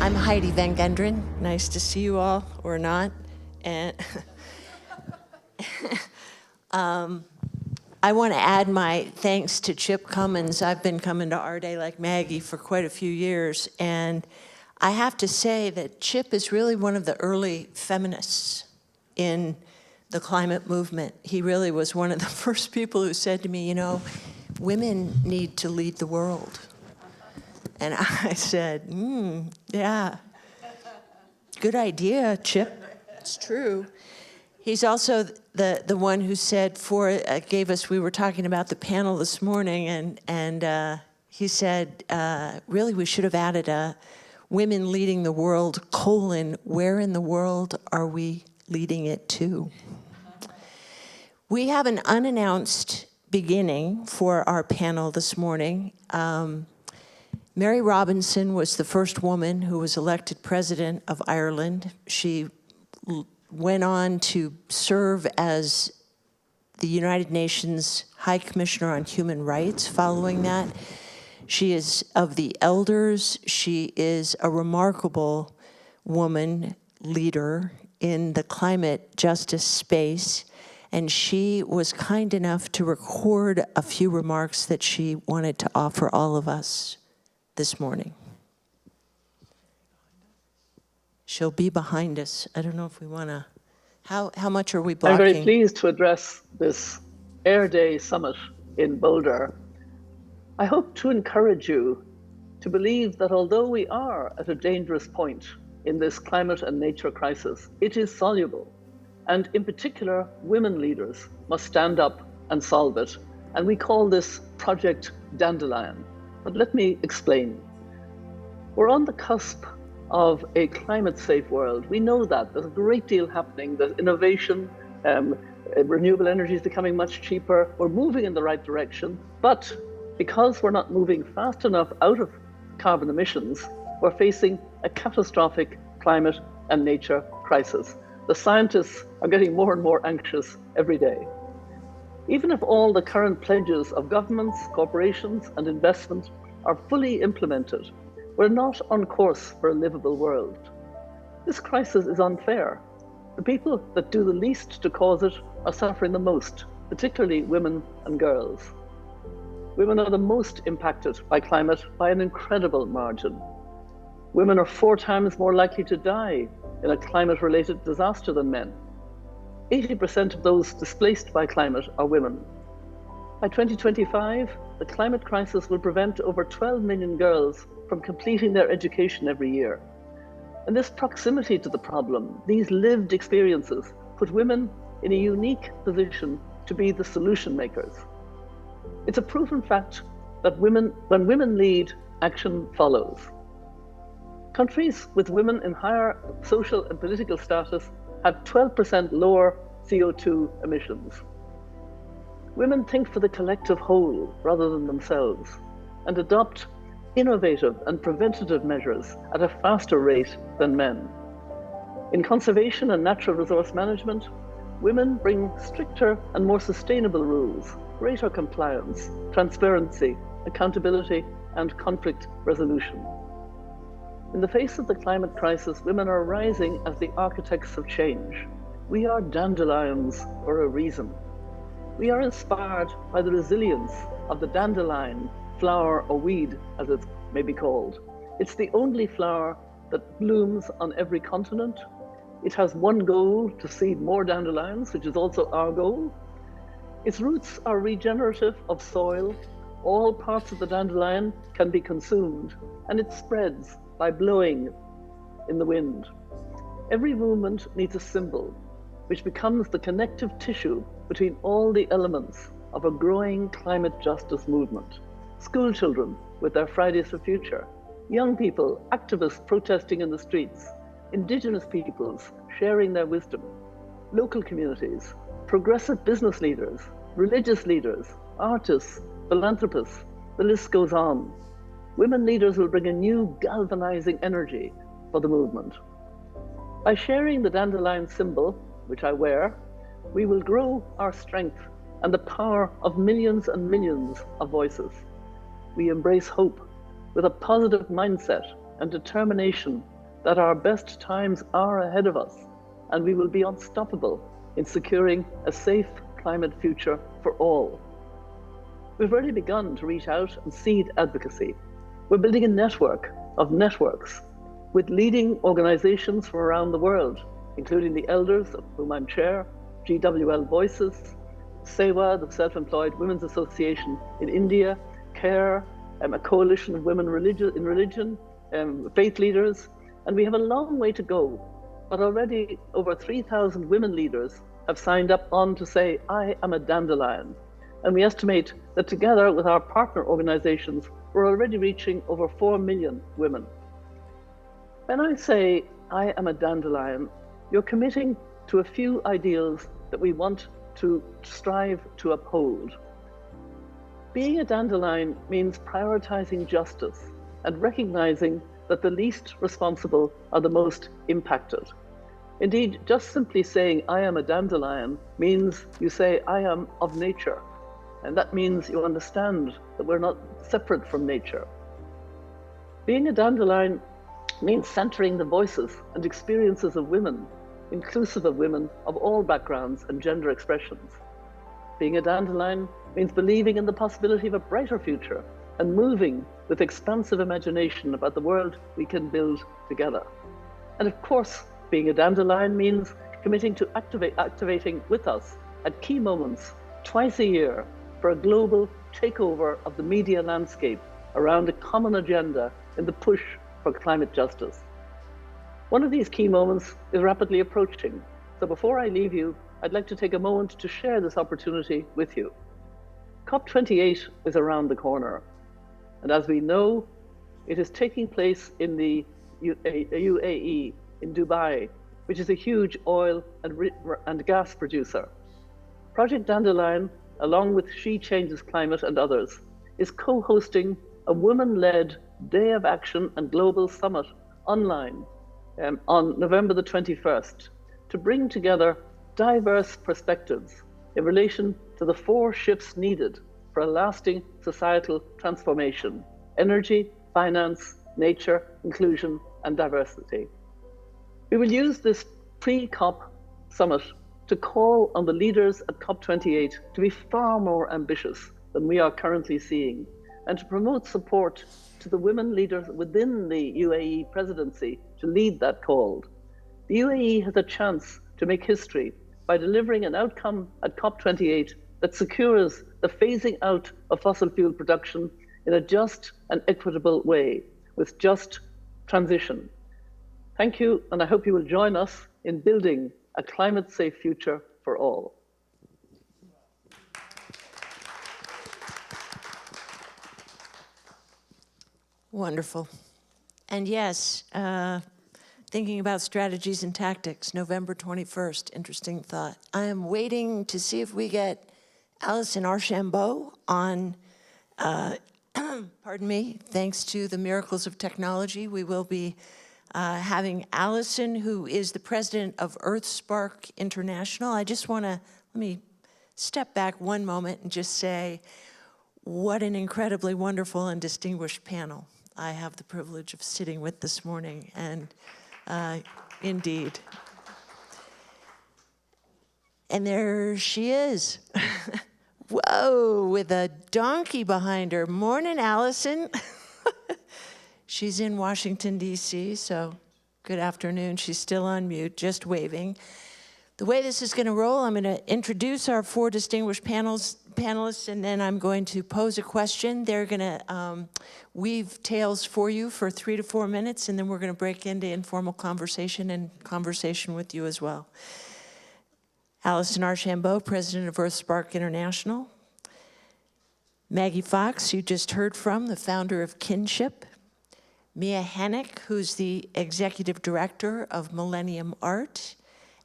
I'm Heidi Van Genderen. Nice to see you all, or not. And I want to add my thanks to Chip Cummins. I've been coming to AREI like Maggie for quite a few years, and I have to say that Chip is really one of the early feminists in the climate movement. He really was one of the first people who said to me, you know, women need to lead the world. And I said, yeah, good idea, Chip. It's true. He's also the one who said we were talking about the panel this morning, and he said, really, we should have added a women leading the world, where in the world are we leading it to? We have an unannounced beginning for our panel this morning. Mary Robinson was the first woman who was elected president of Ireland. She went on to serve as the United Nations High Commissioner on Human Rights following that. She is of the elders. She is a remarkable woman leader in the climate justice space, and she was kind enough to record a few remarks that she wanted to offer all of us this morning. She'll be behind us. I don't know if we want to, how much are we blocking? I'm very pleased to address this AREDAY summit in Boulder. I hope to encourage you to believe that although we are at a dangerous point in this climate and nature crisis, it is soluble. And in particular, women leaders must stand up and solve it. And we call this Project Dandelion. But let me explain. We're on the cusp of a climate-safe world. We know that. There's a great deal happening. There's innovation, renewable energy is becoming much cheaper. We're moving in the right direction. But because we're not moving fast enough out of carbon emissions, we're facing a catastrophic climate and nature crisis. The scientists are getting more and more anxious every day. Even if all the current pledges of governments, corporations, and investment are fully implemented, we're not on course for a livable world. This crisis is unfair. The people that do the least to cause it are suffering the most, particularly women and girls. Women are the most impacted by climate by an incredible margin. Women are 4 times more likely to die in a climate-related disaster than men. 80% of those displaced by climate are women. By 2025, the climate crisis will prevent over 12 million girls from completing their education every year. And this proximity to the problem, these lived experiences, put women in a unique position to be the solution makers. It's a proven fact that when women lead, action follows. Countries with women in higher social and political status have 12% lower CO2 emissions. Women think for the collective whole rather than themselves and adopt innovative and preventative measures at a faster rate than men. In conservation and natural resource management, women bring stricter and more sustainable rules, greater compliance, transparency, accountability, and conflict resolution. In the face of the climate crisis, women are rising as the architects of change. We are dandelions for a reason. We are inspired by the resilience of the dandelion, flower or weed, as it may be called. It's the only flower that blooms on every continent. It has one goal, to seed more dandelions, which is also our goal. Its roots are regenerative of soil. All parts of the dandelion can be consumed, and it spreads by blowing in the wind. Every movement needs a symbol, which becomes the connective tissue between all the elements of a growing climate justice movement. School children with their Fridays for Future, young people, activists protesting in the streets, indigenous peoples sharing their wisdom, local communities, progressive business leaders, religious leaders, artists, philanthropists, the list goes on. Women leaders will bring a new galvanizing energy for the movement. By sharing the dandelion symbol, which I wear, we will grow our strength and the power of millions and millions of voices. We embrace hope with a positive mindset and determination that our best times are ahead of us, and we will be unstoppable in securing a safe climate future for all. We've already begun to reach out and seed advocacy. We're building a network of networks with leading organizations from around the world, including the Elders, of whom I'm chair, GWL Voices, SEWA, the Self-Employed Women's Association in India, CARE, a coalition of women in religion, faith leaders, and we have a long way to go. But already over 3,000 women leaders have signed up on to say, I am a dandelion. And we estimate that together with our partner organizations, we're already reaching over 4 million women. When I say I am a dandelion, you're committing to a few ideals that we want to strive to uphold. Being a dandelion means prioritizing justice and recognizing that the least responsible are the most impacted. Indeed, just simply saying I am a dandelion means you say I am of nature. And that means you understand that we're not separate from nature. Being a dandelion means centering the voices and experiences of women, inclusive of women of all backgrounds and gender expressions. Being a dandelion means believing in the possibility of a brighter future and moving with expansive imagination about the world we can build together. And of course, being a dandelion means committing to activating with us at key moments twice a year for a global takeover of the media landscape around a common agenda in the push for climate justice. One of these key moments is rapidly approaching. So before I leave you, I'd like to take a moment to share this opportunity with you. COP28 is around the corner. And as we know, it is taking place in the UAE, in Dubai, which is a huge oil and gas producer. Project Dandelion, along with She Changes Climate and others, is co-hosting a women-led Day of Action and Global Summit online on November the 21st to bring together diverse perspectives in relation to the 4 shifts needed for a lasting societal transformation: energy, finance, nature, inclusion, and diversity. We will use this pre-COP summit to call on the leaders at COP28 to be far more ambitious than we are currently seeing, and to promote support to the women leaders within the UAE presidency to lead that call. The UAE has a chance to make history by delivering an outcome at COP28 that secures the phasing out of fossil fuel production in a just and equitable way, with just transition. Thank you, and I hope you will join us in building a climate-safe future for all. Wonderful. And yes, thinking about strategies and tactics, November 21st, interesting thought. I am waiting to see if we get Allison Archambault on, pardon me, thanks to the miracles of technology, we will be having Allison, who is the president of Earthspark International. I just want to, let me step back one moment and just say, what an incredibly wonderful and distinguished panel I have the privilege of sitting with this morning, and indeed. And there she is. Whoa, with a donkey behind her. Morning, Allison. She's in Washington, D.C., so good afternoon. She's still on mute, just waving. The way this is going to roll, I'm going to introduce our 4 distinguished panelists, and then I'm going to pose a question. They're going to weave tales for you for 3 to 4 minutes, and then we're going to break into informal conversation and conversation with you as well. Allison Archambault, president of Earthspark International. Maggie Fox, you just heard from, the founder of Kinship. Mia Hanák, who's the executive director of Millennium Art.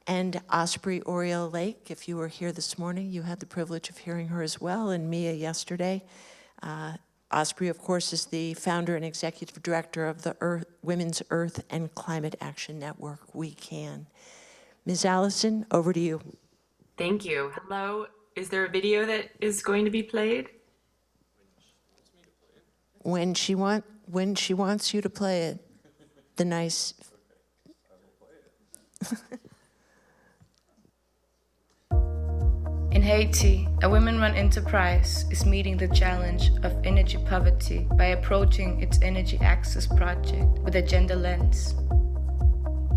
And Osprey Orielle Lake, if you were here this morning, you had the privilege of hearing her as well, and Mia yesterday. Osprey, of course, is the founder and executive director of the Women's Earth and Climate Action Network, WECAN. Ms. Allison, over to you. Thank you. Hello. Is there a video that is going to be played? When she wants you to play it, the nice In Haiti, a women-run enterprise is meeting the challenge of energy poverty by approaching its energy access project with a gender lens.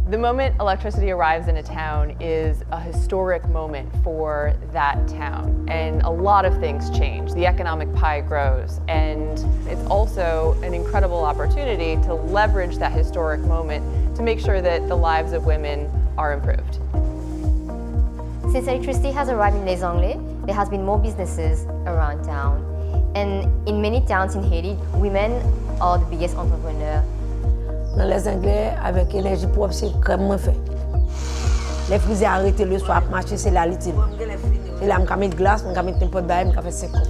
The moment electricity arrives in a town is a historic moment for that town, and a lot of things change. The economic pie grows, and it's also an incredible opportunity to leverage that historic moment to make sure that the lives of women are improved. Since electricity has arrived in Les Anglais, there has been more businesses around town. And in many towns in Haiti, women are the biggest entrepreneurs. Dans les Anglais, avec l'énergie propre, c'est comme moi fait. Les frises arrêtent le soir pour marcher, c'est la litime. Et là, je peux mettre glace, je peux mettre n'importe quoi, je peux faire 5 coups.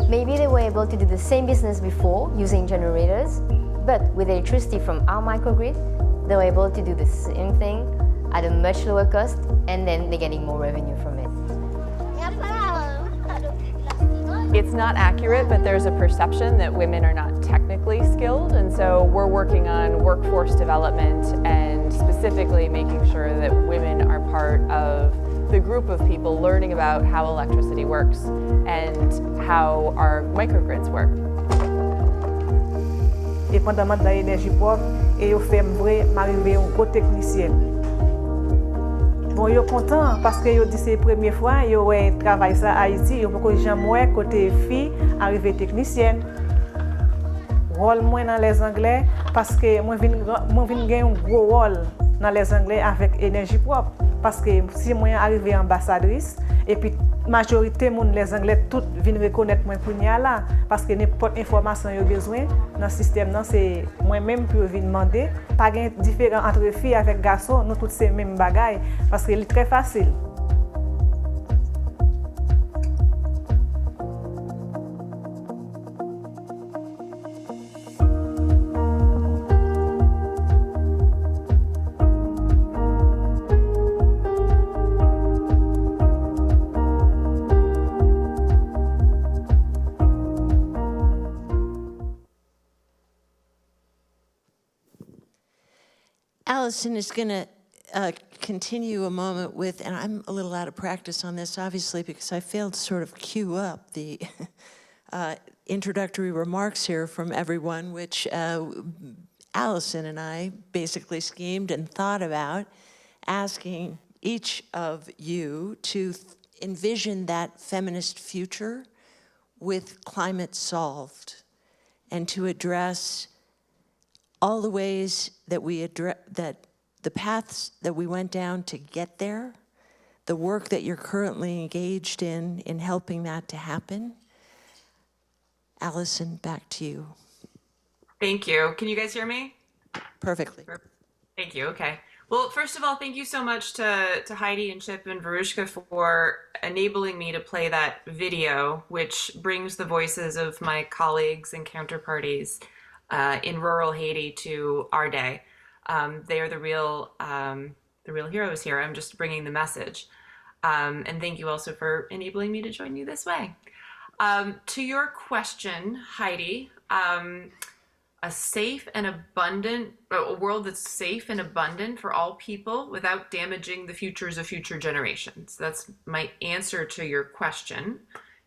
Maybe they were able to do the same business before using generators, but with electricity from our microgrid, they were able to do the same thing at a much lower cost, and then they're getting more revenue from it. It's not accurate, but there's a perception that women are not technically skilled, and so we're working on workforce development and specifically making sure that women are part of the group of people learning about how electricity works and how our microgrids work. Dépendamment de l'énergie propre, et je fais m'arriver un gros technicien. Bon, yo content parce que yo dit c'est la première fois yo ouais travail ça à Haïti, yo pas jamais côté fille arriver technicienne. Rôle moins dans les Anglais parce que moi vinn gagner un gros rôle dans les Anglais avec énergie propre parce que si moi arriver ambassadrice et puis majorité moun les Anglais tout viennent reconnaître moi pour là parce que n'importe information yo besoin dans système nan c'est moi même pour venir demander pas gain différent entre filles avec garçons nous toutes ces mêmes bagailles parce que c'est très facile. Allison is going to continue a moment with, and I'm a little out of practice on this, obviously, because I failed to sort of cue up the introductory remarks here from everyone, which Allison and I basically schemed and thought about asking each of you to envision that feminist future with climate solved and to address all the ways that that the paths that we went down to get there, the work that you're currently engaged in helping that to happen. Allison, back to you. Thank you. Can you guys hear me? Perfectly. Thank you. Okay. Well, first of all, thank you so much to Heidi and Chip and Verushka for enabling me to play that video, which brings the voices of my colleagues and counterparties in rural Haiti to our day. They are the real heroes here. I'm just bringing the message. And thank you also for enabling me to join you this way. To your question, Heidi, a safe and abundant, a world that's safe and abundant for all people without damaging the futures of future generations. That's my answer to your question,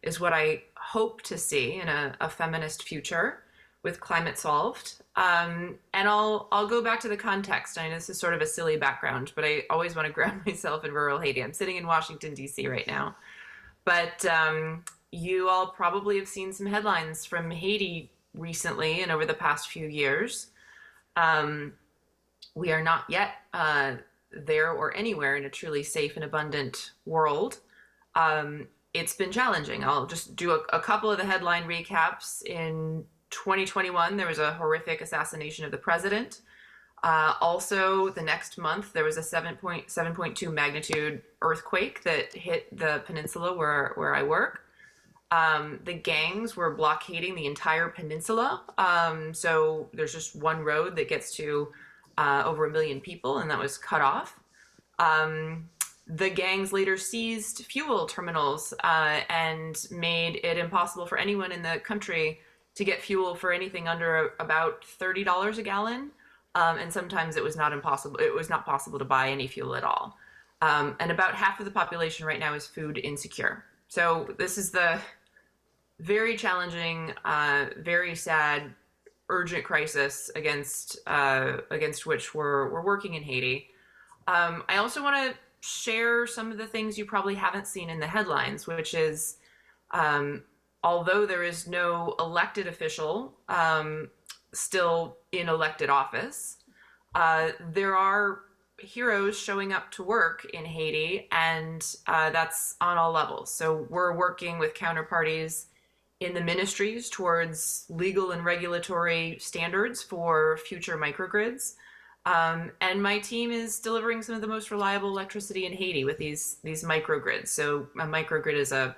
is what I hope to see in a feminist future with climate solved. And I'll go back to the context. I know this is sort of a silly background, but I always want to ground myself in rural Haiti. I'm sitting in Washington, D.C. right now. But you all probably have seen some headlines from Haiti recently and over the past few years. We are not yet there or anywhere in a truly safe and abundant world. It's been challenging. I'll just do a couple of the headline recaps. In 2021, there was a horrific assassination of the president. Also, the next month, there was a 7.2 magnitude earthquake that hit the peninsula where I work. The gangs were blockading the entire peninsula. So there's just one road that gets to over 1 million people, and that was cut off. The gangs later seized fuel terminals and made it impossible for anyone in the country to get fuel for anything under about $30 a gallon. and sometimes it was not possible to buy any fuel at all. And about half of the population right now is food insecure. So this is the very challenging, very sad, urgent crisis against which we're working in Haiti. I also want to share some of the things you probably haven't seen in the headlines, which is, although there is no elected official still in elected office, there are heroes showing up to work in Haiti, and that's on all levels. So we're working with counterparties in the ministries towards legal and regulatory standards for future microgrids. And my team is delivering some of the most reliable electricity in Haiti with these microgrids. So a microgrid is a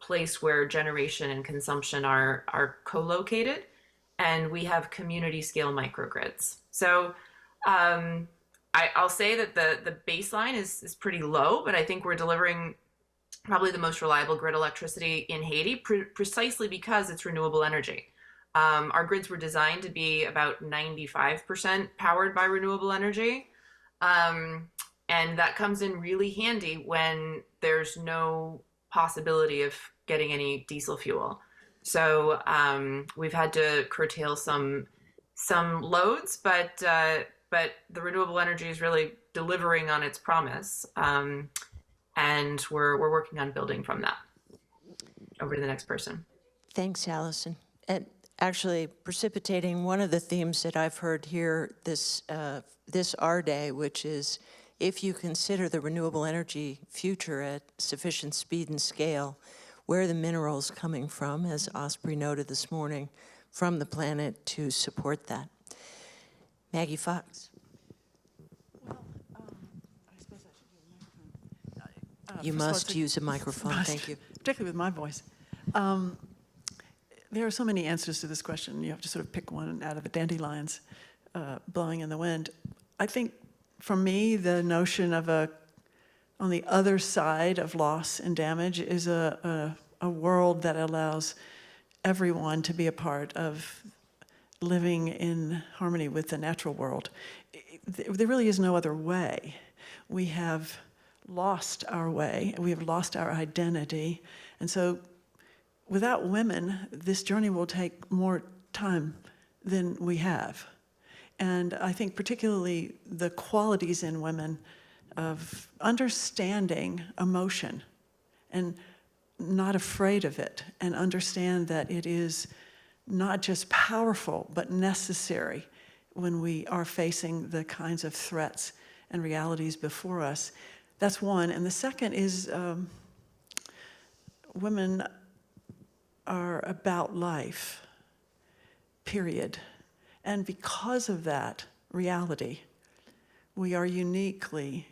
place where generation and consumption are co-located, and we have community scale microgrids. So I'll say that the baseline is pretty low, but I think we're delivering probably the most reliable grid electricity in Haiti precisely because it's renewable energy. Our grids were designed to be about 95% powered by renewable energy. And that comes in really handy when there's no possibility of getting any diesel fuel. So we've had to curtail some loads, but the renewable energy is really delivering on its promise. And we're working on building from that. Over to the next person. Thanks, Allison. And actually precipitating one of the themes that I've heard here this AREDAY, which is if you consider the renewable energy future at sufficient speed and scale, where are the minerals coming from, as Osprey noted this morning, from the planet to support that? Maggie Fox. You must use a microphone, thank you. Particularly with my voice. There are so many answers to this question. You have to sort of pick one out of the dandelions blowing in the wind. I think for me, the notion of on the other side of loss and damage is a world that allows everyone to be a part of living in harmony with the natural world. There really is no other way. We have lost our way, we have lost our identity, and so without women, this journey will take more time than we have. And I think particularly the qualities in women of understanding emotion and not afraid of it, and understand that it is not just powerful, but necessary when we are facing the kinds of threats and realities before us. That's one. And the second is women are about life, period. And because of that reality, we are uniquely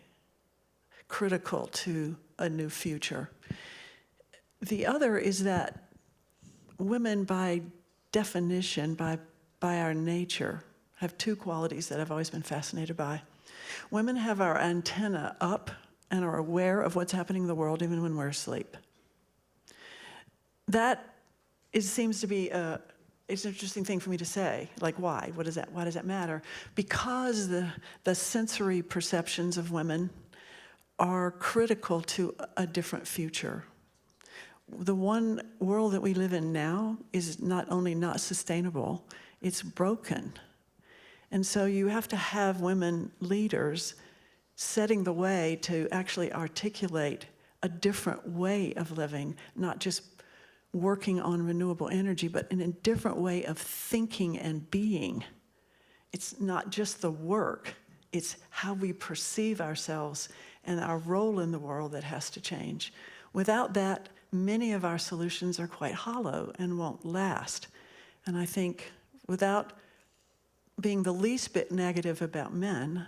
critical to a new future. The other is that women, by definition, by our nature, have two qualities that I've always been fascinated by. Women have our antenna up and are aware of what's happening in the world even when we're asleep. That seems to be it's an interesting thing for me to say. Like, why? Why does that matter? Because the sensory perceptions of women are critical to a different future. The one world that we live in now is not only not sustainable, it's broken. And so you have to have women leaders setting the way to actually articulate a different way of living, not just working on renewable energy, but in a different way of thinking and being. It's not just the work, it's how we perceive ourselves and our role in the world that has to change. Without that, many of our solutions are quite hollow and won't last. And I think without being the least bit negative about men,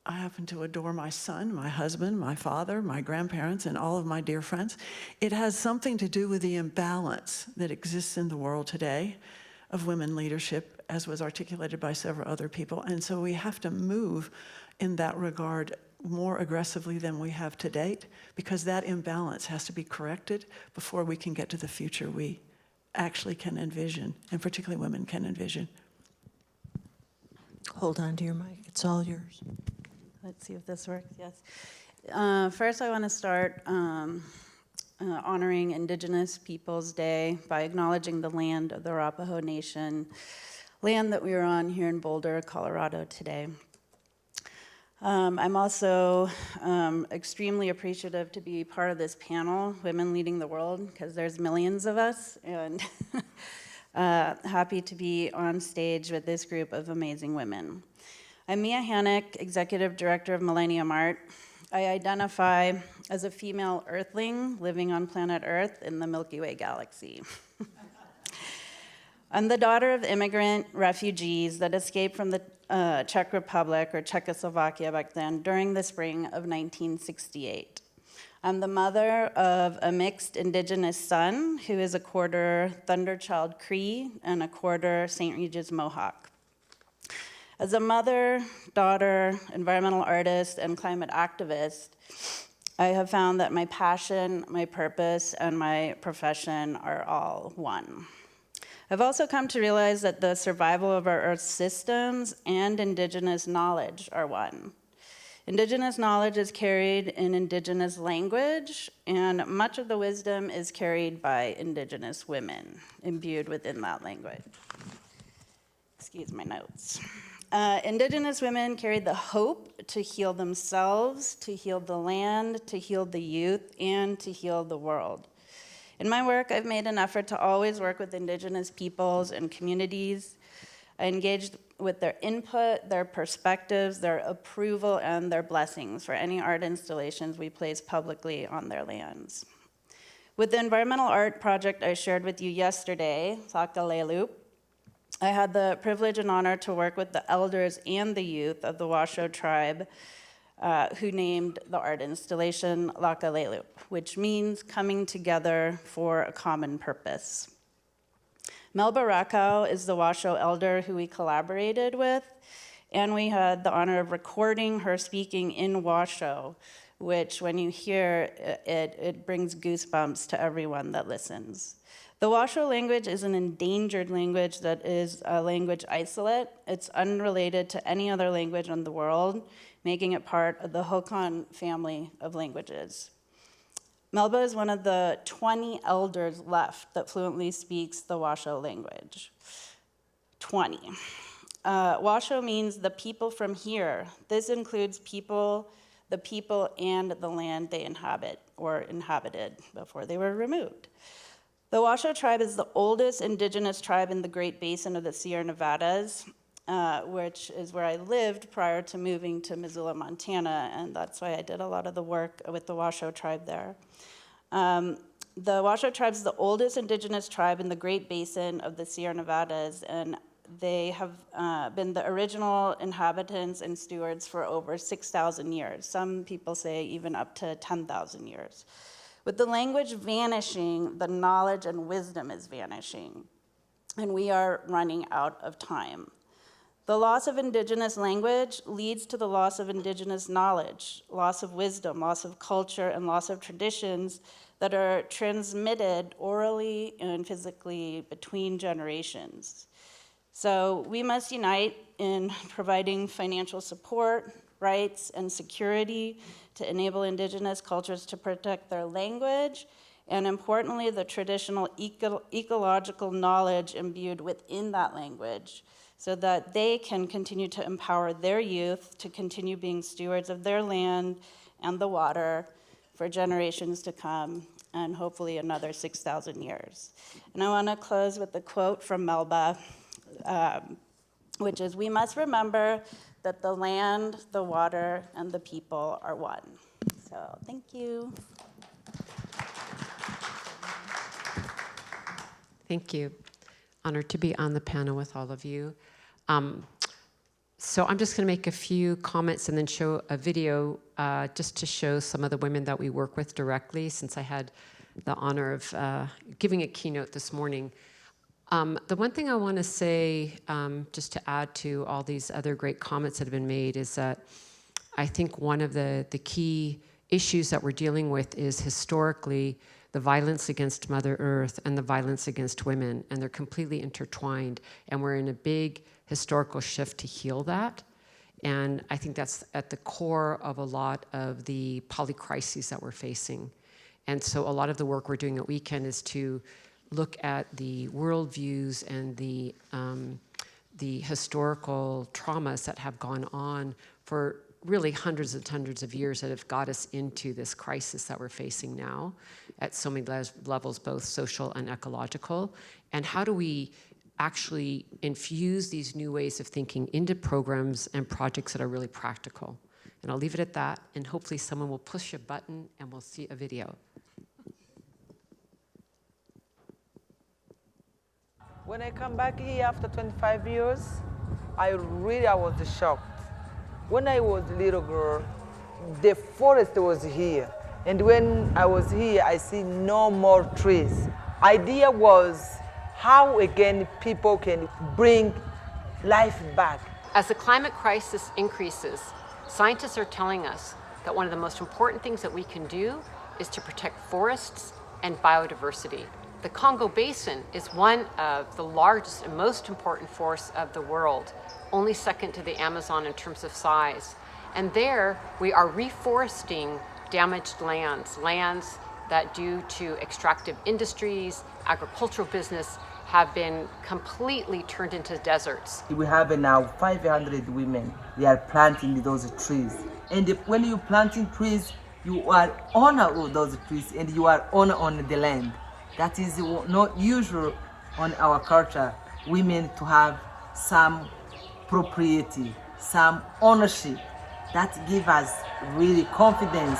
I happen to adore my son, my husband, my father, my grandparents, and all of my dear friends. It has something to do with the imbalance that exists in the world today of women leadership, as was articulated by several other people. And so we have to move in that regard more aggressively than we have to date, because that imbalance has to be corrected before we can get to the future we actually can envision, and particularly women can envision. Hold on to your mic. It's all yours. Let's see if this works. Yes. First, I want to start honoring Indigenous Peoples Day by acknowledging the land of the Arapaho Nation, land that we are on here in Boulder, Colorado today. I'm also extremely appreciative to be part of this panel, Women Leading the World, because there's millions of us, and happy to be on stage with this group of amazing women. I'm Mia Hanák, Executive Director of Millennium Art. I identify as a female earthling living on planet Earth in the Milky Way galaxy. I'm the daughter of immigrant refugees that escaped from the Czech Republic, or Czechoslovakia back then, during the spring of 1968. I'm the mother of a mixed Indigenous son who is a quarter Thunderchild Cree and a quarter St. Regis Mohawk. As a mother, daughter, environmental artist, and climate activist, I have found that my passion, my purpose, and my profession are all one. I've also come to realize that the survival of our Earth systems and Indigenous knowledge are one. Indigenous knowledge is carried in Indigenous language, and much of the wisdom is carried by Indigenous women, imbued within that language. Excuse my notes. Indigenous women carried the hope to heal themselves, to heal the land, to heal the youth, and to heal the world. In my work, I've made an effort to always work with Indigenous peoples and communities. I engaged with their input, their perspectives, their approval, and their blessings for any art installations we place publicly on their lands. With the environmental art project I shared with you yesterday, LakaLelup, I had the privilege and honor to work with the elders and the youth of the Washoe tribe who named the art installation LakaLelup, which means coming together for a common purpose. Melba Rakau is the Washoe elder who we collaborated with, and we had the honor of recording her speaking in Washoe, which when you hear it, it brings goosebumps to everyone that listens. The Washoe language is an endangered language that is a language isolate. It's unrelated to any other language in the world, making it part of the Hokan family of languages. Melba is one of the 20 elders left that fluently speaks the Washoe language. 20. Washoe means the people from here. This includes people, the people, and the land they inhabit or inhabited before they were removed. The Washoe tribe is the oldest Indigenous tribe in the Great Basin of the Sierra Nevadas, which is where I lived prior to moving to Missoula, Montana, and that's why I did a lot of the work with the Washoe tribe there. The Washoe tribe is the oldest Indigenous tribe in the Great Basin of the Sierra Nevadas, and they have been the original inhabitants and stewards for over 6,000 years. Some people say even up to 10,000 years. With the language vanishing, the knowledge and wisdom is vanishing, and we are running out of time. The loss of Indigenous language leads to the loss of Indigenous knowledge, loss of wisdom, loss of culture, and loss of traditions that are transmitted orally and physically between generations. So we must unite in providing financial support, rights, and security to enable Indigenous cultures to protect their language, and importantly, the traditional ecological knowledge imbued within that language, so that they can continue to empower their youth to continue being stewards of their land and the water for generations to come, and hopefully another 6,000 years. And I want to close with a quote from Melba, which is, "We must remember that the land, the water, and the people are one." So thank you. Thank you. Honored to be on the panel with all of you. So I'm just going to make a few comments and then show a video just to show some of the women that we work with directly, since I had the honor of giving a keynote this morning. The one thing I want to say, just to add to all these other great comments that have been made, is that I think one of the key issues that we're dealing with is historically the violence against Mother Earth and the violence against women, and they're completely intertwined. And we're in a big historical shift to heal that. And I think that's at the core of a lot of the polycrises that we're facing. And so a lot of the work we're doing at WECAN is to look at the worldviews and the historical traumas that have gone on for really hundreds and hundreds of years that have got us into this crisis that we're facing now at so many levels, both social and ecological. And how do we actually infuse these new ways of thinking into programs and projects that are really practical? And I'll leave it at that, and hopefully someone will push a button and we'll see a video. When I come back here after 25 years, I was shocked. When I was a little girl, the forest was here. And when I was here, I see no more trees. Idea was how again people can bring life back. As the climate crisis increases, scientists are telling us that one of the most important things that we can do is to protect forests and biodiversity. The Congo Basin is one of the largest and most important forests of the world, only second to the Amazon in terms of size. And there we are reforesting damaged lands, lands that due to extractive industries, agricultural business, have been completely turned into deserts. We have now 500 women. They are planting those trees. And when you're planting trees, you are owner of those trees and you are owner on the land. That is not usual on our culture, women to have some propriety, some ownership. That gives us really confidence.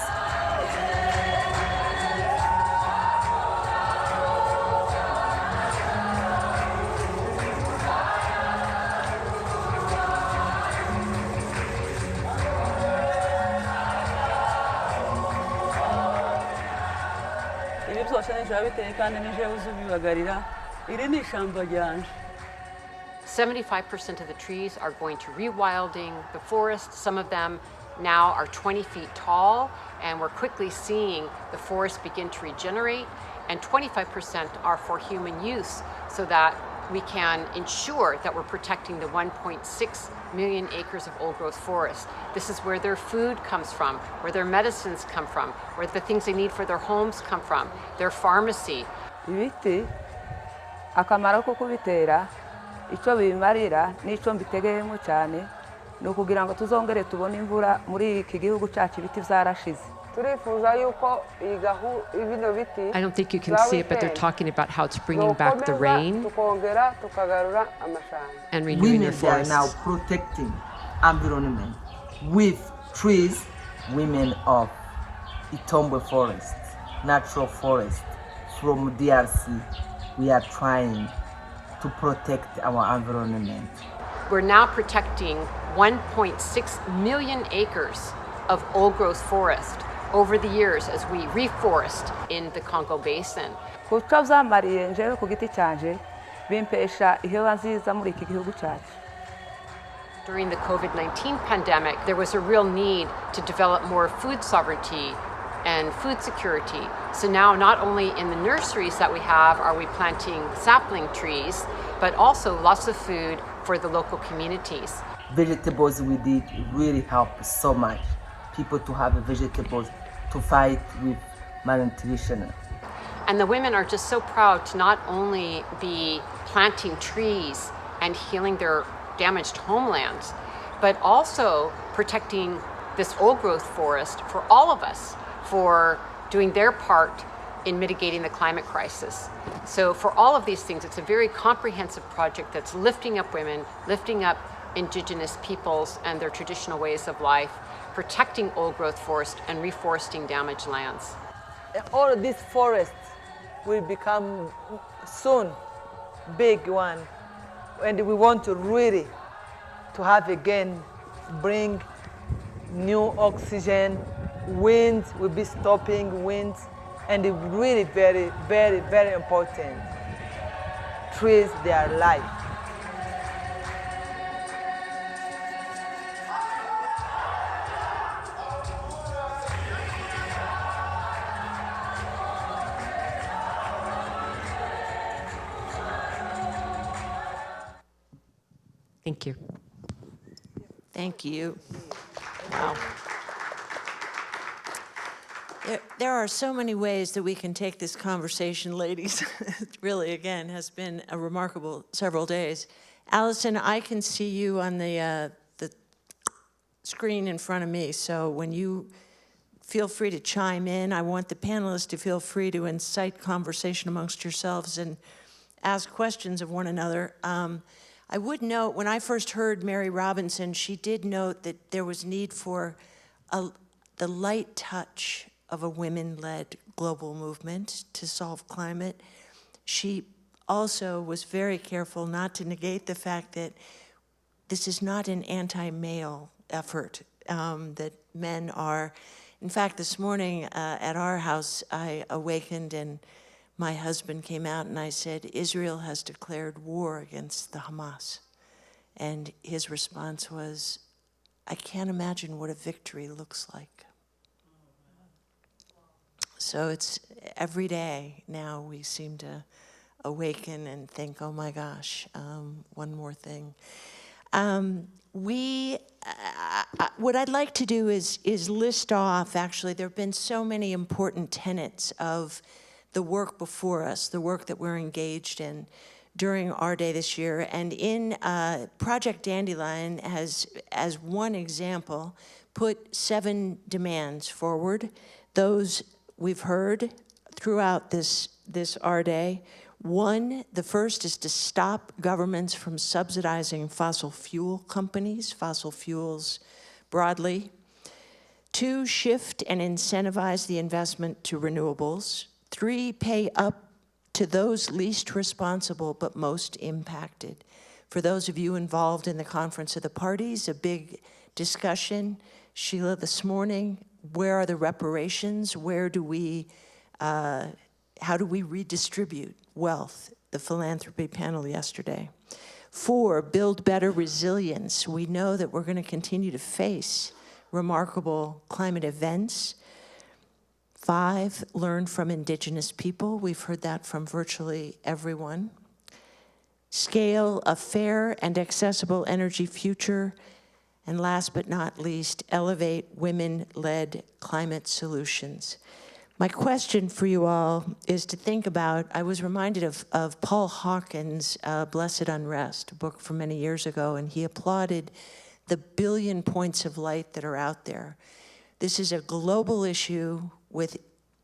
kandi nije uzubibagarira iri ni ishyamba ryanje. 75% of the trees are going to rewilding the forest. Some of them now are 20 feet tall, and we're quickly seeing the forest begin to regenerate, and 25% are for human use so that we can ensure that we're protecting the 1.6 million acres of old-growth forest. This is where their food comes from, where their medicines come from, where the things they need for their homes come from, their pharmacy. Ibiti akamaro ko kubitera icyo bimarira n'icyo mbitegeyemo cyane ni ukugira ngo tuzongere tubone imvura muri iki gihugu cyacu ibiti byarashize. I don't think you can see it, but they're talking about how it's bringing back the rain and renewing the forests. Women are now protecting environment with trees. Women of Itombe forest, natural forest from DRC, we are trying to protect our environment. We're now protecting 1.6 million acres of old-growth forest over the years as we reforest in the Congo Basin. During the COVID-19 pandemic, there was a real need to develop more food sovereignty and food security. So now not only in the nurseries that we have are we planting sapling trees, but also lots of food for the local communities. Vegetables we did really help so much. People to have vegetables to fight with malnutrition. And the women are just so proud to not only be planting trees and healing their damaged homelands, but also protecting this old-growth forest for all of us, for doing their part in mitigating the climate crisis. So for all of these things, it's a very comprehensive project that's lifting up women, lifting up indigenous peoples and their traditional ways of life, protecting old-growth forest and reforesting damaged lands. All of these forests will become soon big one, and we want to really to have again bring new oxygen. Wind will be stopping winds, and it's really very, very, very important. Trees, they are life. Thank you. Thank you. Wow. There are so many ways that we can take this conversation, ladies. It really, again, has been a remarkable several days. Allison, I can see you on the screen in front of me, so when you feel free to chime in, I want the panelists to feel free to incite conversation amongst yourselves and ask questions of one another. I would note, when I first heard Mary Robinson, she did note that there was need for the light touch of a women-led global movement to solve climate. She also was very careful not to negate the fact that this is not an anti-male effort, that men are. In fact, this morning at our house, I awakened and my husband came out and I said, Israel has declared war against the Hamas. And his response was, I can't imagine what a victory looks like. So it's every day now we seem to awaken and think, oh my gosh, one more thing. What I'd like to do is list off, actually, there have been so many important tenets of the work before us, the work that we're engaged in during our day this year. And in Project Dandelion has, as one example, put 7 demands forward. Those we've heard throughout this our day. One, the first is to stop governments from subsidizing fossil fuel companies, fossil fuels broadly. 2, shift and incentivize the investment to renewables. 3, pay up to those least responsible but most impacted. For those of you involved in the Conference of the Parties, a big discussion, Sheila, this morning, where are the reparations? Where do we, how do we redistribute wealth? The philanthropy panel yesterday. 4, build better resilience. We know that we're going to continue to face remarkable climate events. 5, learn from indigenous people. We've heard that from virtually everyone. Scale a fair and accessible energy future. And last but not least, elevate women-led climate solutions. My question for you all is to think about, I was reminded of Paul Hawkins' Blessed Unrest, a book from many years ago, and he applauded the billion points of light that are out there. This is a global issue with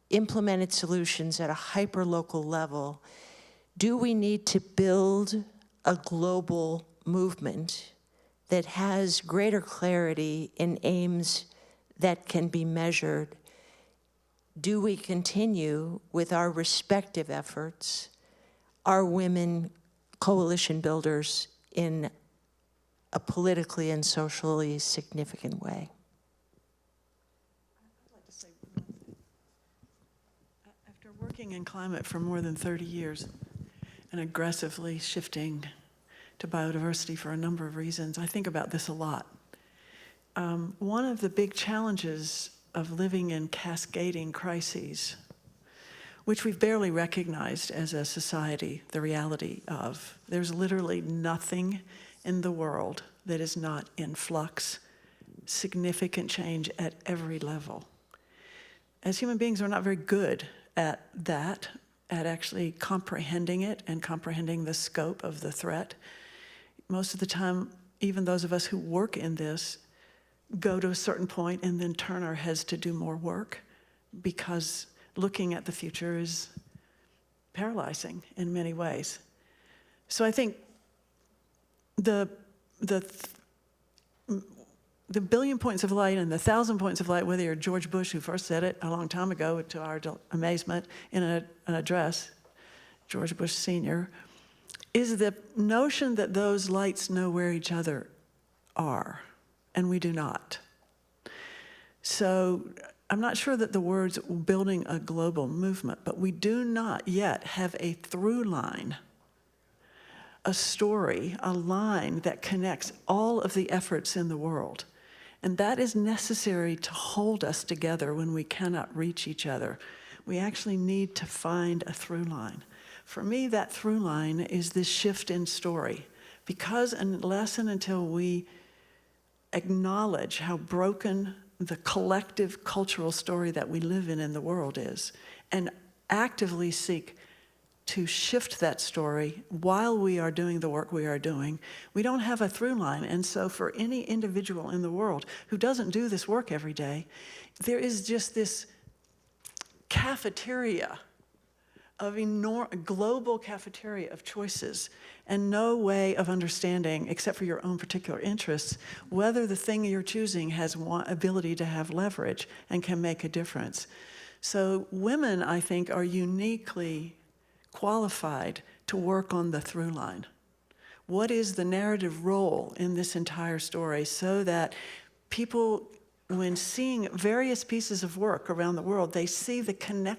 implemented solutions at a hyper-local level. Do we need to build a global movement that has greater clarity in aims that can be measured? Do we continue with our respective efforts, our women coalition builders, in a politically and socially significant way? I'd like to say one thing. After working in climate for more than 30 years and aggressively shifting to biodiversity for a number of reasons, I think about this a lot. One of the big challenges of living in cascading crises, which we've barely recognized as a society, the reality of, there's literally nothing in the world that is not in flux, significant change at every level. As human beings, we're not very good at that, at actually comprehending it and comprehending the scope of the threat. Most of the time, even those of us who work in this go to a certain point and then turn our heads to do more work, because looking at the future is paralyzing in many ways. So I think the billion points of light and the 1,000 points of light, whether you're George Bush, who first said it a long time ago to our amazement in an address, George Bush Sr., is the notion that those lights know where each other are, and we do not. So I'm not sure that the words building a global movement, but we do not yet have a through line, a story, a line that connects all of the efforts in the world. And that is necessary to hold us together when we cannot reach each other. We actually need to find a through line. For me, that through line is this shift in story Because unless and until we acknowledge how broken the collective cultural story that we live in the world is, and actively seek to shift that story while we are doing the work we are doing, we don't have a through line. And so for any individual in the world who doesn't do this work every day, there is just this cafeteria of global cafeteria of choices, and no way of understanding, except for your own particular interests, whether the thing you're choosing has ability to have leverage and can make a difference. So women, I think, are uniquely qualified to work on the through line. What is the narrative role in this entire story, so that people, when seeing various pieces of work around the world, they see the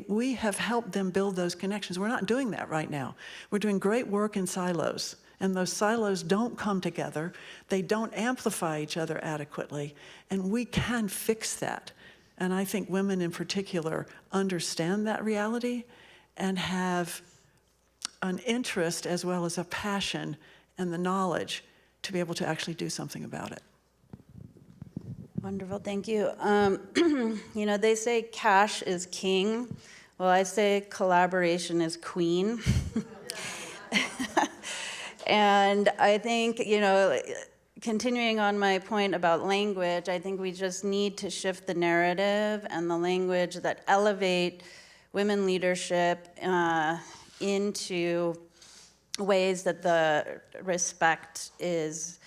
we have helped them build those connections. We're not doing that right now. We're doing great work in silos, and those silos don't come together. They don't amplify each other adequately, and we can fix that. And I think women in particular understand that reality and have an interest as well as a passion and the knowledge to be able to actually do something about it. Wonderful, thank you. You know, they say cash is king. Well, I say collaboration is queen. And I think, you know, continuing on my point about language, I think we just need to shift the narrative and the language that elevate women leadership into ways that the respect is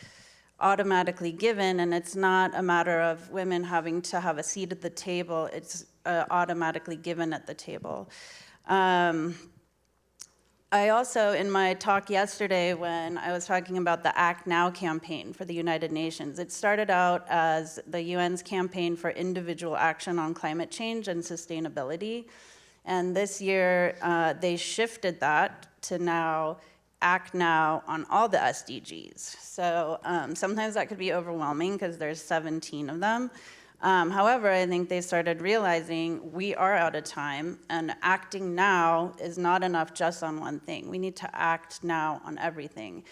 automatically given, and it's not a matter of women having to have a seat at the table, it's automatically given at the table. I also, in my talk yesterday, when I was talking about the Act Now campaign for the United Nations, it started out as the UN's campaign for individual action on climate change and sustainability. And this year, they shifted that to now Act Now on all the SDGs. So sometimes that could be overwhelming because there's 17 of them. However, I think they started realizing we are out of time, and acting now is not enough just on one thing. We need to act now on everything.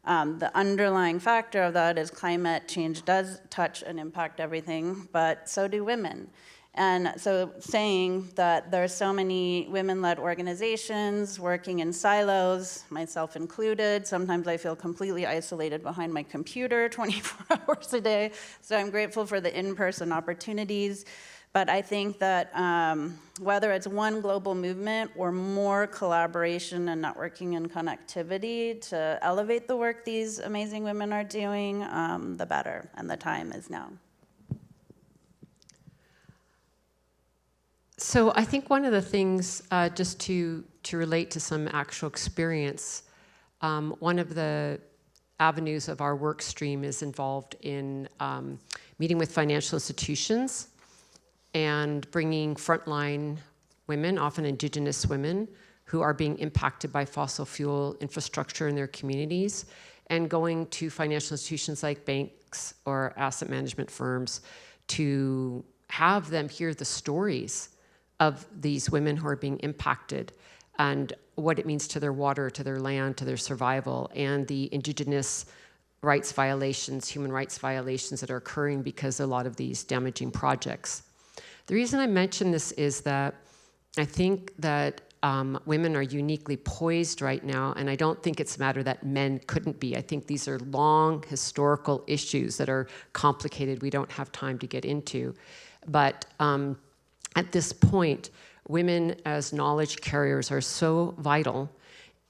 The underlying factor of that is climate change does touch and impact everything, but so do women. And so saying that there are so many women-led organizations working in silos, myself included, sometimes I feel completely isolated behind my computer 24 hours a day. So I'm grateful for the in-person opportunities. But I think that whether it's one global movement or more collaboration and networking and connectivity to elevate the work these amazing women are doing, the better, and the time is now. So I think one of the things, just to relate to some actual experience, one of the avenues of our work stream is involved in meeting with financial institutions and bringing frontline women, often Indigenous women, who are being impacted by fossil fuel infrastructure in their communities, and going to financial institutions like banks or asset management firms to have them hear the stories of these women who are being impacted and what it means to their water, to their land, to their survival, and the Indigenous rights violations, human rights violations that are occurring because of a lot of these damaging projects. The reason I mention this is that I think that women are uniquely poised right now, and I don't think it's a matter that men couldn't be. I think these are long historical issues that are complicated, we don't have time to get into. But at this point, women as knowledge carriers are so vital,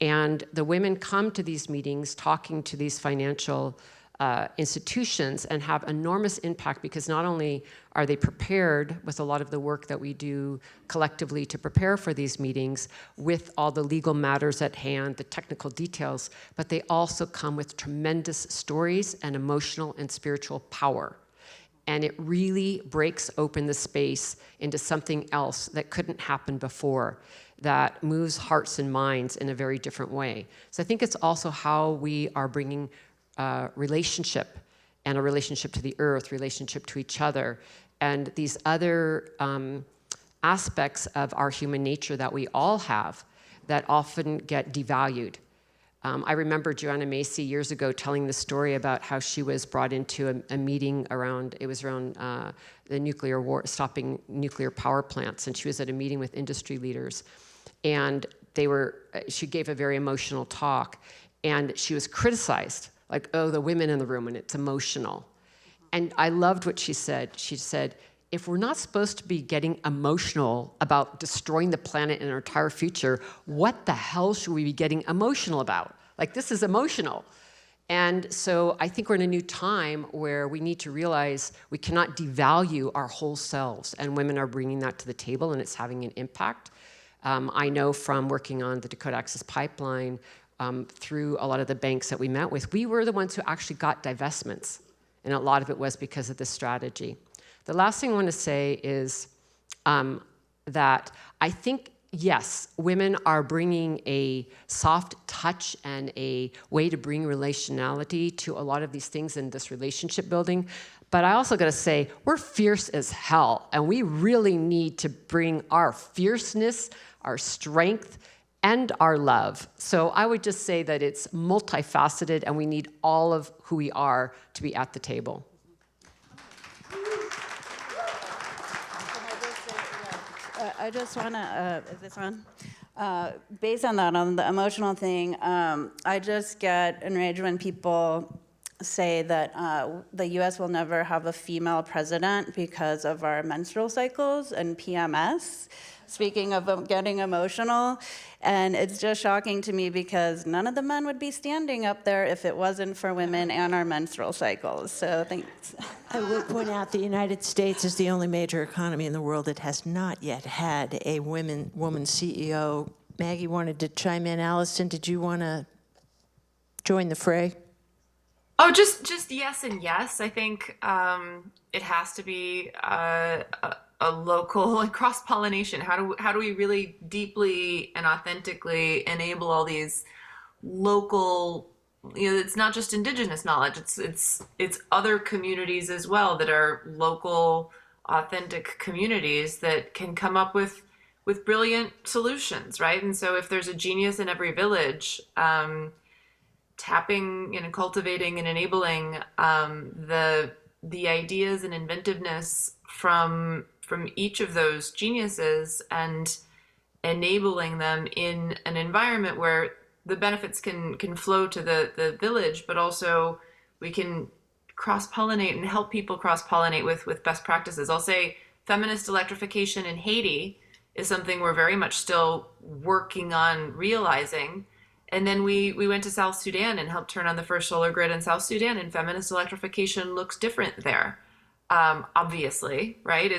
and the women come to these meetings talking to these financial institutions and have enormous impact, because not only are they prepared with a lot of the work that we do collectively to prepare for these meetings with all the legal matters at hand, the technical details, but they also come with tremendous stories and emotional and spiritual power. And it really breaks open the space into something else that couldn't happen before, that moves hearts and minds in a very different way. So I think it's also how we are bringing relationship, and a relationship to the earth, relationship to each other, and these other aspects of our human nature that we all have that often get devalued. I remember Joanna Macy years ago telling the story about how she was brought into a meeting around the nuclear war, stopping nuclear power plants, and she was at a meeting with industry leaders, and she gave a very emotional talk, and she was criticized, like, oh, the women in the room, and it's emotional. And I loved what she said. She said, if we're not supposed to be getting emotional about destroying the planet and our entire future, what the hell should we be getting emotional about? Like, this is emotional. And so I think we're in a new time where we need to realize we cannot devalue our whole selves, and women are bringing that to the table, and it's having an impact. I know from working on the Dakota Access Pipeline, through a lot of the banks that we met with, we were the ones who actually got divestments, and a lot of it was because of this strategy. The last thing I want to say is that I think, yes, women are bringing a soft touch and a way to bring relationality to a lot of these things in this relationship building. But I also got to say, we're fierce as hell, and we really need to bring our fierceness, our strength, and our love. So I would just say that it's multifaceted, and we need all of who we are to be at the table. I just want to, is this on? Based on that, on the emotional thing, I just get enraged when people say that the US will never have a female president because of our menstrual cycles and PMS. Speaking of getting emotional, and it's just shocking to me because none of the men would be standing up there if it wasn't for women and our menstrual cycles. So thanks. I would point out the United States is the only major economy in the world that has not yet had a woman CEO. Maggie wanted to chime in. Allison, did you want to join the fray? Oh, just yes and yes. I think it has to be a local and cross-pollination. How do we really deeply and authentically enable all these local? It's not just indigenous knowledge. It's other communities as well that are local, authentic communities that can come up with brilliant solutions, right? And so if there's a genius in every village, tapping and cultivating and enabling the ideas and inventiveness from each of those geniuses and enabling them in an environment where the benefits can flow to the village, but also we can cross-pollinate and help people cross-pollinate with best practices. I'll say feminist electrification in Haiti is something we're very much still working on realizing. And then we went to South Sudan and helped turn on the first solar grid in South Sudan, and feminist electrification looks different there. Obviously, right?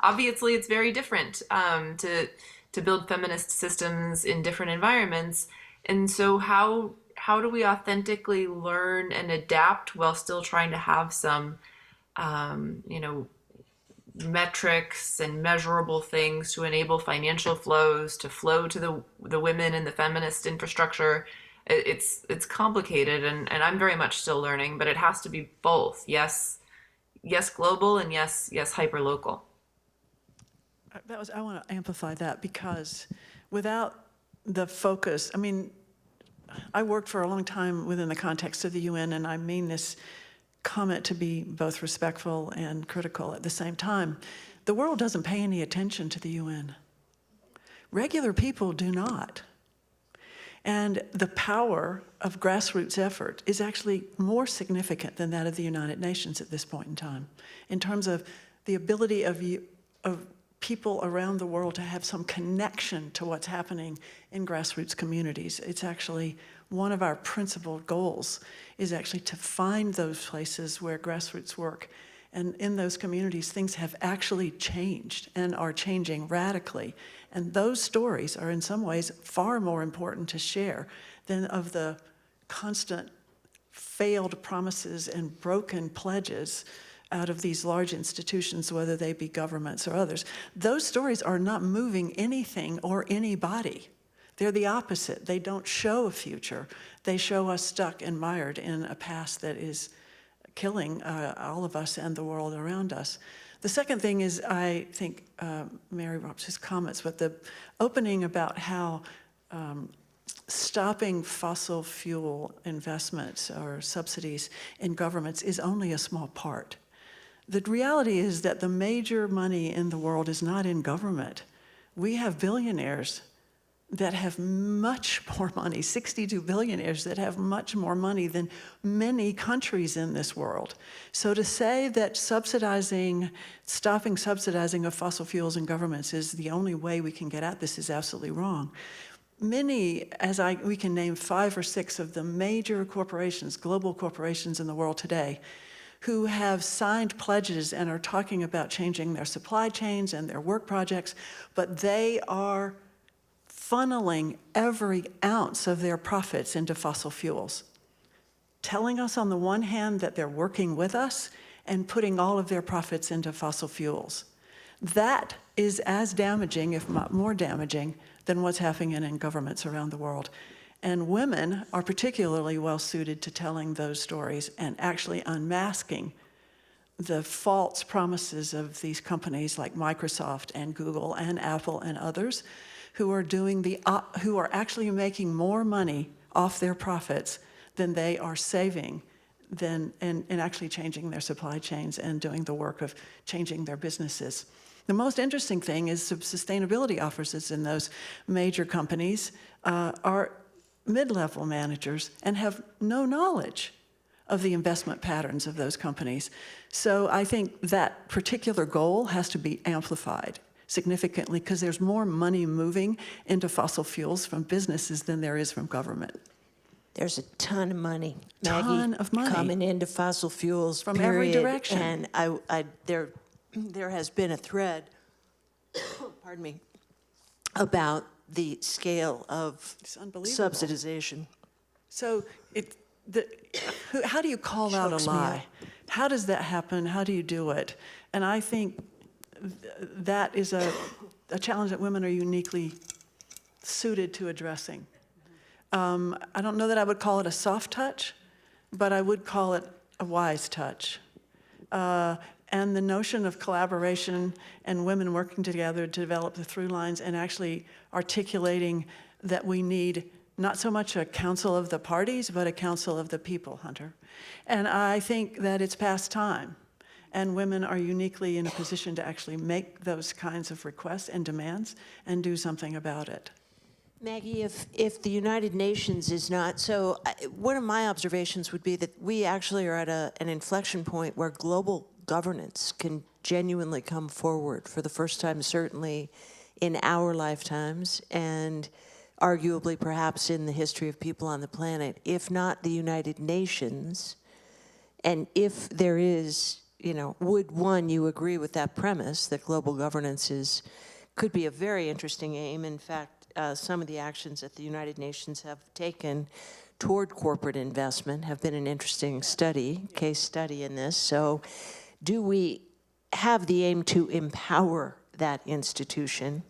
Obviously, it's very different to build feminist systems in different environments. And so how do we authentically learn and adapt while still trying to have some, metrics and measurable things to enable financial flows to flow to the women in the feminist infrastructure? It's complicated, and I'm very much still learning, but it has to be both. Yes, global, and yes, hyper local. I want to amplify that, because without the focus, I mean, I worked for a long time within the context of the UN, and I mean this comment to be both respectful and critical at the same time. The world doesn't pay any attention to the UN. Regular people do not. And the power of grassroots effort is actually more significant than that of the United Nations at this point in time, in terms of the ability of people around the world to have some connection to what's happening in grassroots communities. It's actually one of our principal goals, is actually to find those places where grassroots work. And in those communities, things have actually changed and are changing radically. And those stories are in some ways far more important to share than of the constant failed promises and broken pledges out of these large institutions, whether they be governments or others. Those stories are not moving anything or anybody. They're the opposite. They don't show a future. They show us stuck and mired in a past that is killing all of us and the world around us. The second thing is, I think Mary Roberts' comments, but the opening about how stopping fossil fuel investments or subsidies in governments is only a small part. The reality is that the major money in the world is not in government. We have billionaires that have much more money, 62 billionaires that have much more money than many countries in this world. So to say that stopping subsidizing of fossil fuels in governments is the only way we can get at this is absolutely wrong. We can name 5 or 6 of the major corporations, global corporations in the world today, who have signed pledges and are talking about changing their supply chains and their work projects, but they are funneling every ounce of their profits into fossil fuels, telling us on the one hand that they're working with us and putting all of their profits into fossil fuels. That is as damaging, if not more damaging, than what's happening in governments around the world. And women are particularly well suited to telling those stories and actually unmasking the false promises of these companies like Microsoft and Google and Apple and others who are actually making more money off their profits than they are saving and actually changing their supply chains and doing the work of changing their businesses. The most interesting thing is sustainability officers in those major companies are mid-level managers and have no knowledge of the investment patterns of those companies. So I think that particular goal has to be amplified significantly because there's more money moving into fossil fuels from businesses than there is from government. There's a ton of money, Maggie, coming into fossil fuels from period. every direction. And there has been a thread, pardon me, about the scale of subsidization. So how do you call out a lie? How does that happen? How do you do it? And I think that is a challenge that women are uniquely suited to addressing. I don't know that I would call it a soft touch, but I would call it a wise touch. And the notion of collaboration and women working together to develop the through lines and actually articulating that we need not so much a council of the parties, but a council of the people, Hunter. And I think that it's past time. And women are uniquely in a position to actually make those kinds of requests and demands and do something about it. Maggie, if the United Nations is not, so one of my observations would be that we actually are at an inflection point where global governance can genuinely come forward for the first time, certainly in our lifetimes, and arguably perhaps in the history of people on the planet, if not the United Nations. And if there is, would you agree with that premise that global governance could be a very interesting aim? In fact, some of the actions that the United Nations have taken toward corporate investment have been an interesting case study in this. So do we have the aim to empower that institution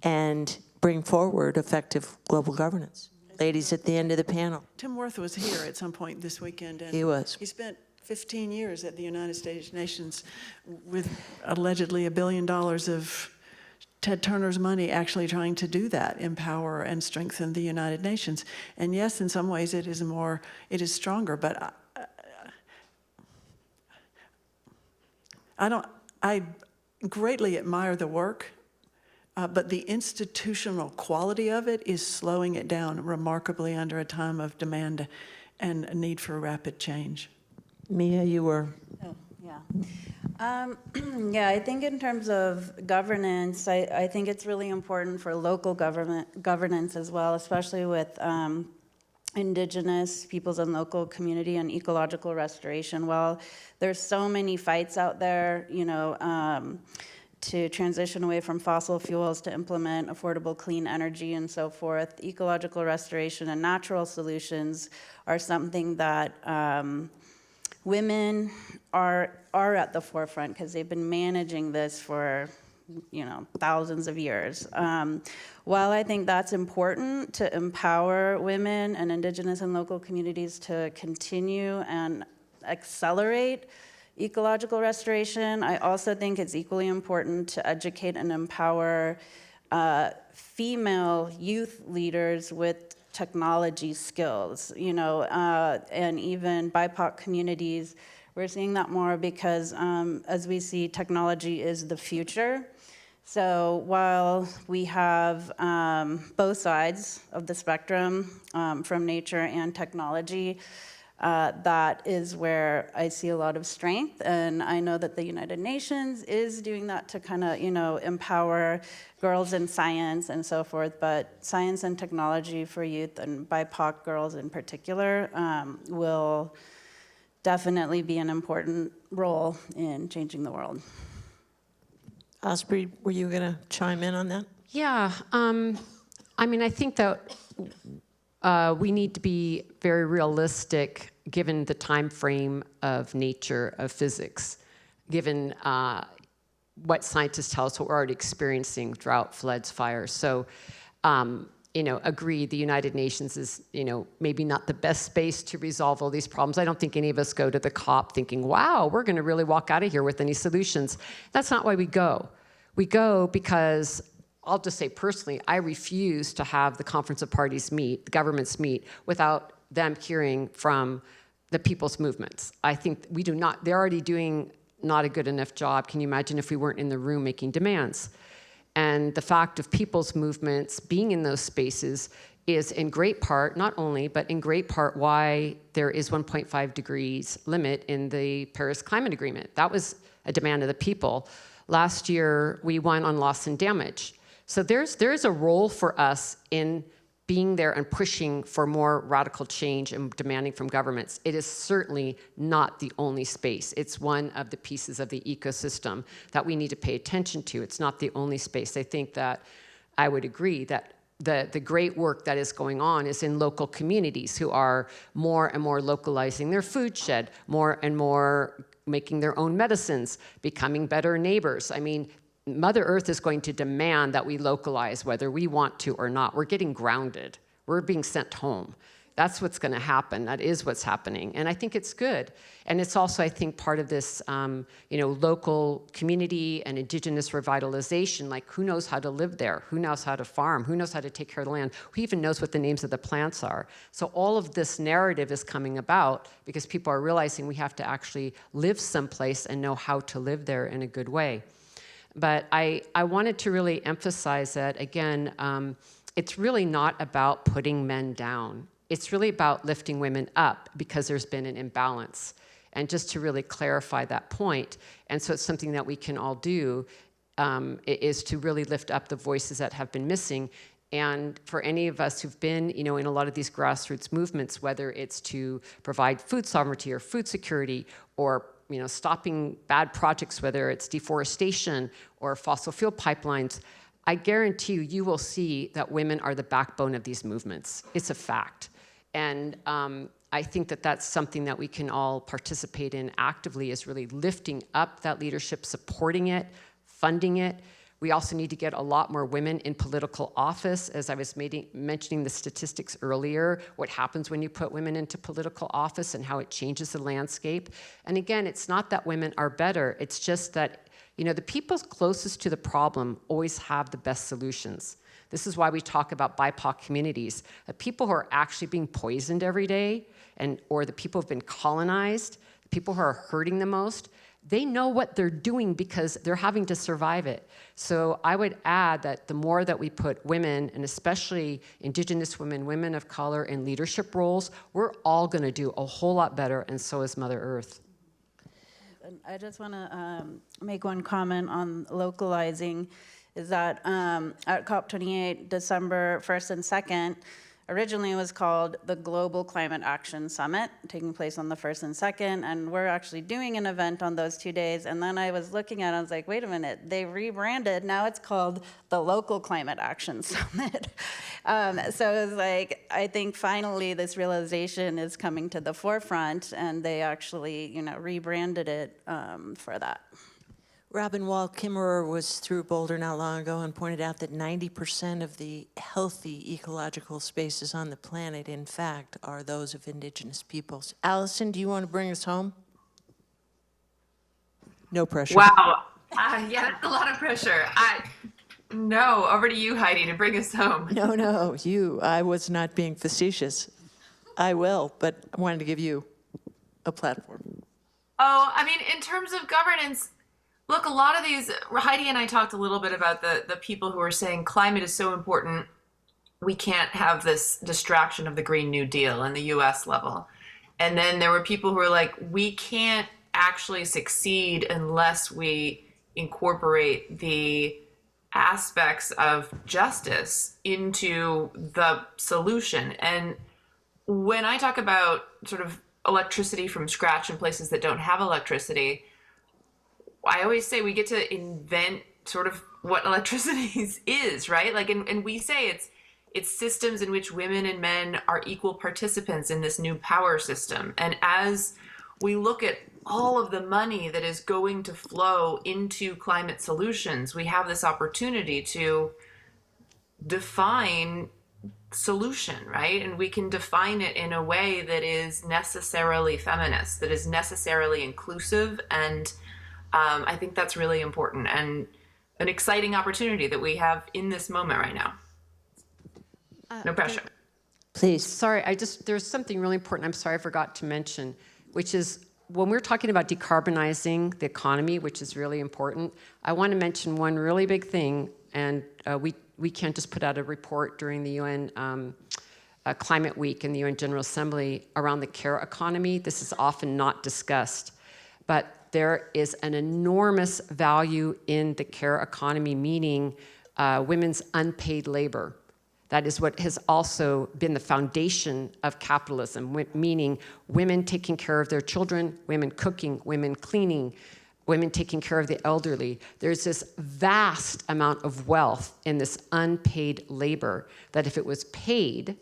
and bring forward effective global governance? Ladies at the end of the panel. Tim Worth was here at some point this weekend. And he was. He spent 15 years at the United States Nations with allegedly $1 billion of Ted Turner's money actually trying to do that, empower and strengthen the United Nations. And yes, in some ways it is stronger, but I greatly admire the work, but the institutional quality of it is slowing it down remarkably under a time of demand and a need for rapid change. Mia, you were. Oh, yeah. Yeah, I think in terms of governance, I think it's really important for local governance as well, especially with indigenous peoples and local community and ecological restoration. While there's so many fights out there, to transition away from fossil fuels to implement affordable clean energy and so forth, ecological restoration and natural solutions are something that women are at the forefront because they've been managing this for thousands of years. While I think that's important to empower women and indigenous and local communities to continue and accelerate ecological restoration, I also think it's equally important to educate and empower female youth leaders with technology skills, and even BIPOC communities. We're seeing that more because as we see, technology is the future. So while we have both sides of the spectrum from nature and technology, that is where I see a lot of strength. And I know that the United Nations is doing that to kind of, empower girls in science and so forth. But science and technology for youth and BIPOC girls in particular will definitely be an important role in changing the world. Osprey, were you going to chime in on that? Yeah, I think that we need to be very realistic given the time frame of nature of physics, given what scientists tell us what we're already experiencing: drought, floods, fires. So, agree, the United Nations is, maybe not the best space to resolve all these problems. I don't think any of us go to the COP thinking, wow, we're going to really walk out of here with any solutions. That's not why we go. We go because, I'll just say personally, I refuse to have the Conference of Parties meet, the governments meet, without them hearing from the people's movements. I think we do not, they're already doing not a good enough job. Can you imagine if we weren't in the room making demands? And the fact of people's movements being in those spaces is in great part, not only, but in great part why there is 1.5 degrees limit in the Paris Climate Agreement. That was a demand of the people. Last year, we won on loss and damage. So there's a role for us in being there and pushing for more radical change and demanding from governments. It is certainly not the only space. It's one of the pieces of the ecosystem that we need to pay attention to. It's not the only space. I think that I would agree that the great work that is going on is in local communities who are more and more localizing their food shed, more and more making their own medicines, becoming better neighbors. I mean, Mother Earth is going to demand that we localize whether we want to or not. We're getting grounded. We're being sent home. That's what's going to happen. That is what's happening. And I think it's good. And it's also, I think, part of this, local community and indigenous revitalization. Like, who knows how to live there? Who knows how to farm? Who knows how to take care of the land? Who even knows what the names of the plants are? So all of this narrative is coming about because people are realizing we have to actually live someplace and know how to live there in a good way. But I wanted to really emphasize that, again, it's really not about putting men down. It's really about lifting women up because there's been an imbalance. And just to really clarify that point, and so it's something that we can all do, is to really lift up the voices that have been missing. And for any of us who've been, in a lot of these grassroots movements, whether it's to provide food sovereignty or food security or stopping bad projects, whether it's deforestation or fossil fuel pipelines, I guarantee you will see that women are the backbone of these movements. It's a fact. And I think that that's something that we can all participate in actively, is really lifting up that leadership, supporting it, funding it. We also need to get a lot more women in political office. As I was mentioning the statistics earlier, what happens when you put women into political office and how it changes the landscape. And again, it's not that women are better. It's just that, the people closest to the problem always have the best solutions. This is why we talk about BIPOC communities. The people who are actually being poisoned every day, or the people who have been colonized, the people who are hurting the most, they know what they're doing because they're having to survive it. So I would add that the more that we put women, and especially Indigenous women, women of color, in leadership roles, we're all going to do a whole lot better, and so is Mother Earth. I just want to make one comment on localizing, is that at COP28, December 1st and 2nd, originally it was called the Global Climate Action Summit, taking place on the 1st and 2nd, and we're actually doing an event on those 2 days. And then I was looking at it, I was like, wait a minute, they rebranded, now it's called the Local Climate Action Summit. So it was like, I think finally this realization is coming to the forefront, and they actually, rebranded it for that. Robin Wall Kimmerer was through Boulder not long ago and pointed out that 90% of the healthy ecological spaces on the planet, in fact, are those of Indigenous peoples. Allison, do you want to bring us home? No pressure. Wow. Yeah, that's a lot of pressure. No, over to you, Heidi, to bring us home. No, you. I was not being facetious. I will, but I wanted to give you a platform. Oh, I mean, in terms of governance, look, a lot of these, Heidi and I talked a little bit about the people who are saying climate is so important, we can't have this distraction of the Green New Deal in the US level. And then there were people who were like, we can't actually succeed unless we incorporate the aspects of justice into the solution. And when I talk about sort of electricity from scratch in places that don't have electricity, I always say we get to invent sort of what electricity is, right? Like, and we say it's systems in which women and men are equal participants in this new power system. And as we look at all of the money that is going to flow into climate solutions, we have this opportunity to define solution, right? And we can define it in a way that is necessarily feminist, that is necessarily inclusive. And I think that's really important and an exciting opportunity that we have in this moment right now. No pressure. Please. Sorry, there's something really important I'm sorry I forgot to mention, which is when we're talking about decarbonizing the economy, which is really important, I want to mention one really big thing, and we can't just put out a report during the UN Climate Week in the UN General Assembly around the care economy. This is often not discussed, but there is an enormous value in the care economy, meaning women's unpaid labor. That is what has also been the foundation of capitalism, meaning women taking care of their children, women cooking, women cleaning, women taking care of the elderly. There's this vast amount of wealth in this unpaid labor that if it was paid,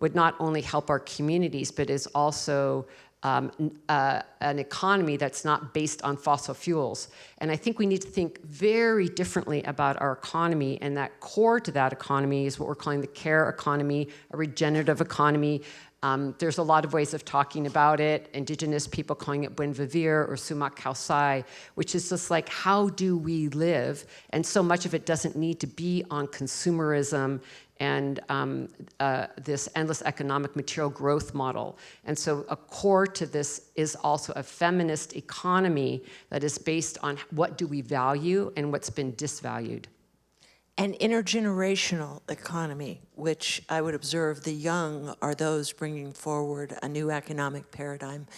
would not only help our communities, but is also an economy that's not based on fossil fuels. And I think we need to think very differently about our economy, and that core to that economy is what we're calling the care economy, a regenerative economy. There's a lot of ways of talking about it. Indigenous people calling it buen vivir or sumak kausai, which is just like, how do we live? And so much of it doesn't need to be on consumerism and this endless economic material growth model. And so a core to this is also a feminist economy that is based on what do we value and what's been disvalued. An intergenerational economy, which I would observe the young are those bringing forward a new economic paradigm.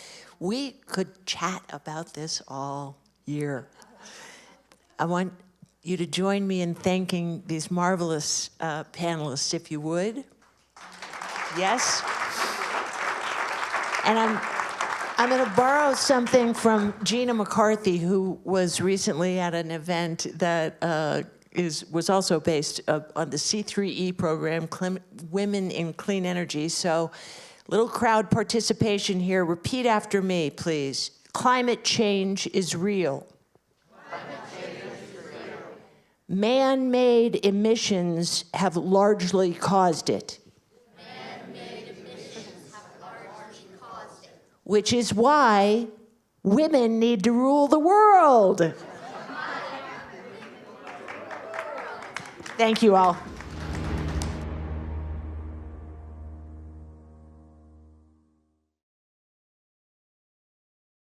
We could chat about this all year. I want you to join me in thanking these marvelous panelists, if you would. Yes. And I'm going to borrow something from Gina McCarthy, who was recently at an event that was also based on the C3E program, Women in Clean Energy. So, little crowd participation here. Repeat after me, please. Climate change is real. Man-made emissions have largely caused it. Which is why women need to rule the world. Thank you all.